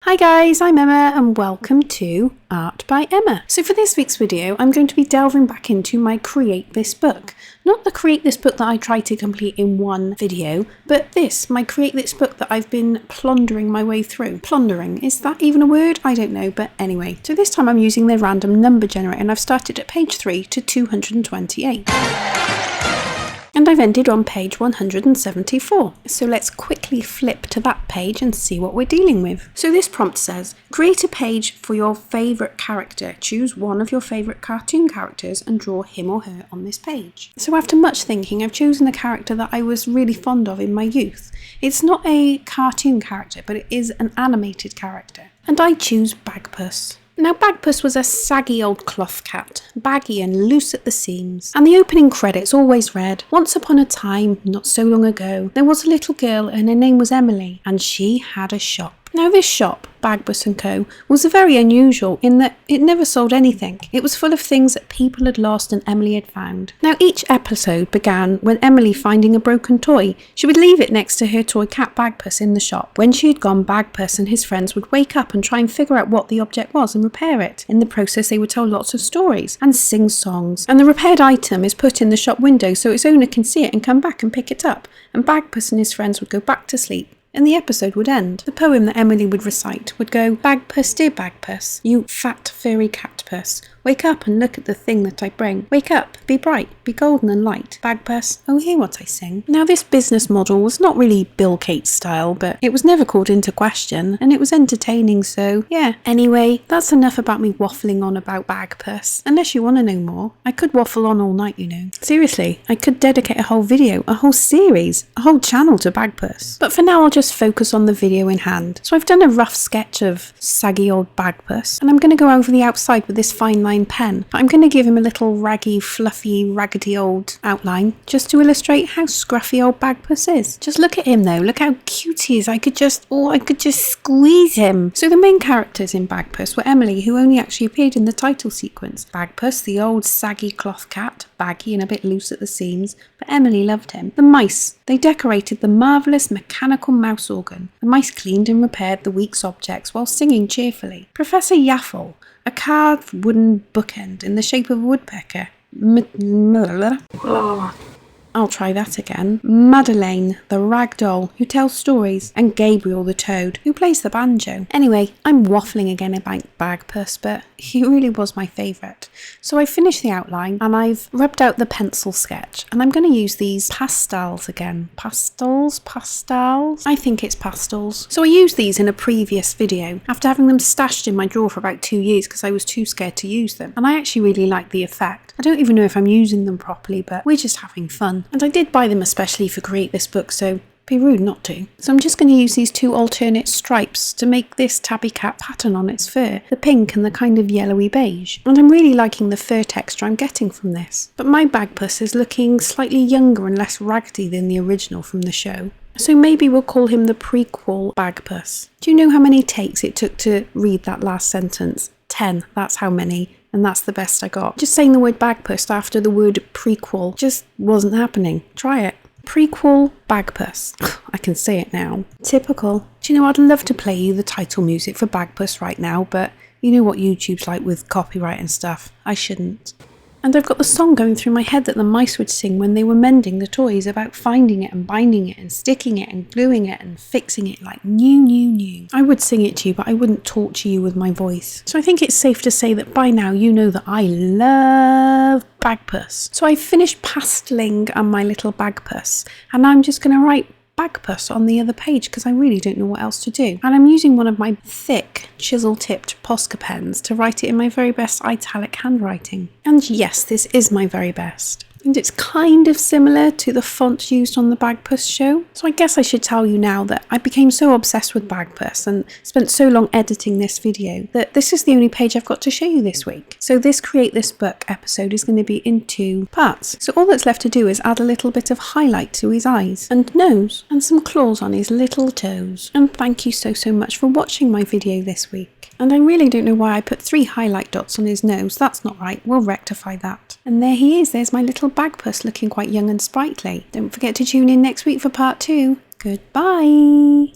Hi guys, I'm Emma and welcome to Art by Emma. So for this week's video, I'm going to be delving back into my Create This book. Not the Create This book that I tried to complete in one video, but my Create This book that I've been plundering my way through. Plundering, is that even a word? I don't know, but anyway. So this time I'm using the random number generator and I've started at page 3 to 228. And I've ended on page 174. So let's quickly flip to that page and see what we're dealing with. So this prompt says, create a page for your favourite character. Choose one of your favourite cartoon characters and draw him or her on this page. So after much thinking, I've chosen a character that I was really fond of in my youth. It's not a cartoon character, but it is an animated character. And I choose Bagpuss. Now Bagpuss was a saggy old cloth cat, baggy and loose at the seams, and the opening credits always read, once upon a time, not so long ago, there was a little girl and her name was Emily, and she had a shop. Now this shop, Bagpuss & Co, was very unusual in that it never sold anything. It was full of things that people had lost and Emily had found. Now each episode began with Emily finding a broken toy. She would leave it next to her toy cat Bagpuss in the shop. When she had gone, Bagpuss and his friends would wake up and try and figure out what the object was and repair it. In the process they would tell lots of stories and sing songs. And the repaired item is put in the shop window so its owner can see it and come back and pick it up. And Bagpuss and his friends would go back to sleep. And the episode would end. The poem that Emily would recite would go, Bagpuss, dear Bagpuss, you fat furry cat puss, wake up and look at the thing that I bring. Wake up, be bright, be golden and light. Bagpuss, oh hear what I sing. Now this business model was not really Bill Cates style, but it was never called into question and it was entertaining, so yeah. Anyway, that's enough about me waffling on about Bagpuss. Unless you want to know more, I could waffle on all night, you know. Seriously, I could dedicate a whole video, a whole series, a whole channel to Bagpuss. But for now I'll just focus on the video in hand. So I've done a rough sketch of saggy old Bagpuss and I'm going to go over the outside with this fine line pen. But I'm going to give him a little raggy, fluffy, raggedy old outline just to illustrate how scruffy old Bagpuss is. Just look at him though, look how cute he is. I could just squeeze him. So the main characters in Bagpuss were Emily, who only actually appeared in the title sequence. Bagpuss, the old saggy cloth cat, baggy and a bit loose at the seams, but Emily loved him. The mice, they decorated the marvellous mechanical mouse organ. The mice cleaned and repaired the week's objects while singing cheerfully. Professor Yaffle, a carved wooden bookend in the shape of a woodpecker. I'll try that again. Madeleine, the rag doll, who tells stories, and Gabriel the toad, who plays the banjo. Anyway, I'm waffling again about Bagpuss, but he really was my favourite. So I finished the outline and I've rubbed out the pencil sketch and I'm going to use these pastels again. Pastels? I think it's pastels. So I used these in a previous video after having them stashed in my drawer for about 2 years because I was too scared to use them. And I actually really like the effect. I don't even know if I'm using them properly, but we're just having fun. And I did buy them especially for Create This book, so be rude not to. So I'm just going to use these two alternate stripes to make this tabby cat pattern on its fur, the pink and the kind of yellowy beige. And I'm really liking the fur texture I'm getting from this. But my Bagpuss is looking slightly younger and less raggedy than the original from the show. So maybe we'll call him the prequel Bagpuss. Do you know how many takes it took to read that last sentence? 10, that's how many. And that's the best I got. Just saying the word Bagpuss after the word prequel just wasn't happening. Try it. Prequel Bagpuss. I can say it now. Typical. Do you know, I'd love to play you the title music for Bagpuss right now, but you know what YouTube's like with copyright and stuff. I shouldn't. And I've got the song going through my head that the mice would sing when they were mending the toys about finding it and binding it and sticking it and gluing it and fixing it like new. I would sing it to you, but I wouldn't torture you with my voice. So I think it's safe to say that by now you know that I love Bagpuss. So I've finished pasteling on my little Bagpuss and I'm just going to write Bagpuss on the other page because I really don't know what else to do. And I'm using one of my thick chisel-tipped Posca pens to write it in my very best italic handwriting. And yes, this is my very best. And it's kind of similar to the font used on the Bagpuss show. So I guess I should tell you now that I became so obsessed with Bagpuss and spent so long editing this video that this is the only page I've got to show you this week. So this Create This Book episode is going to be in 2 parts. So all that's left to do is add a little bit of highlight to his eyes and nose and some claws on his little toes. And thank you so much for watching my video this week. And I really don't know why I put 3 highlight dots on his nose. That's not right. We'll rectify that. And there he is. There's my little Bagpuss looking quite young and sprightly. Don't forget to tune in next week for part 2. Goodbye.